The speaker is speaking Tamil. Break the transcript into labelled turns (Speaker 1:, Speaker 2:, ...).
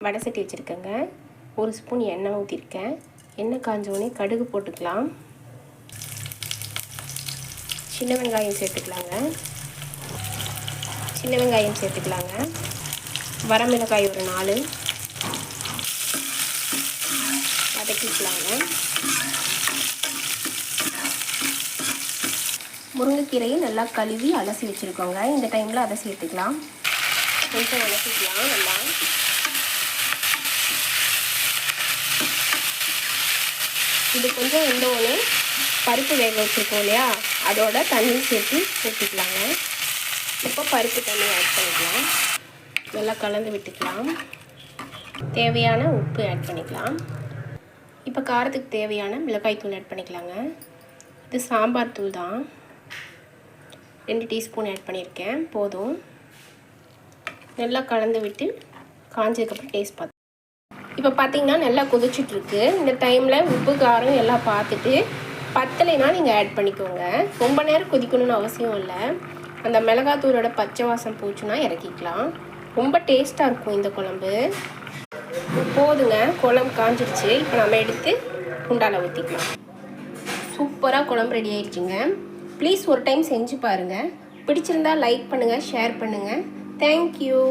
Speaker 1: வடை சட்டி வச்சுருக்கேங்க. 1 ஸ்பூன் எண்ணெய் ஊற்றிருக்கேன். எண்ணெய் காஞ்சோடனே கடுகு போட்டுக்கலாம். சின்ன வெங்காயம் சேர்த்துக்கலாங்க. வரமிளகாய் ஒரு 4 வதக்கிக்கலாங்க. முருங்கைக்கீரையை நல்லா கழுவி அலசி வச்சுருக்கோங்க. இந்த டைமில் அதை சேர்த்துக்கலாம். கொஞ்சம் வதக்கிக்கலாம். நல்லா இது கொஞ்சம் வெந்தோடனே பருப்பு வேக வச்சுருக்கோம் இல்லையா, அதோட தண்ணி சேர்த்து ஊற்றிக்கலாங்க. இப்போ பருப்பு தண்ணி ஆட் பண்ணிக்கலாம். நல்லா கலந்து விட்டுக்கலாம். தேவையான உப்பு ஆட் பண்ணிக்கலாம். இப்போ காரத்துக்கு தேவையான மிளகாய் தூள் ஆட் பண்ணிக்கலாங்க. இது சாம்பார் தூள் தான், 2 டீஸ்பூன் ஆட் பண்ணியிருக்கேன். போதும். நல்லா கலந்து விட்டு காஞ்சதுக்கப்புறம் டேஸ்ட் பார்த்து இப்போ பார்த்திங்கன்னா நல்லா கொதிச்சிட்ருக்கு. இந்த டைமில் உப்பு காரம் எல்லாம் பார்த்துட்டு பத்தலைனா நீங்கள் ஆட் பண்ணிக்கோங்க. ரொம்ப நேரம் கொதிக்கணும்னு அவசியம் இல்லை. அந்த மிளகாத்தூளோட பச்சை வாசம் போச்சுன்னா இறக்கிக்கலாம். ரொம்ப டேஸ்ட்டாக இருக்கும் இந்த குழம்பு. போதுங்க, குழம்பு காஞ்சிடுச்சு. இப்போ நம்ம எடுத்து குண்டால ஊற்றிக்கலாம். சூப்பராக குழம்பு ரெடி ஆயிடுச்சுங்க. ப்ளீஸ் ஒரு டைம் செஞ்சு பாருங்கள். பிடிச்சிருந்தா லைக் பண்ணுங்கள், ஷேர் பண்ணுங்கள். தேங்க்யூ.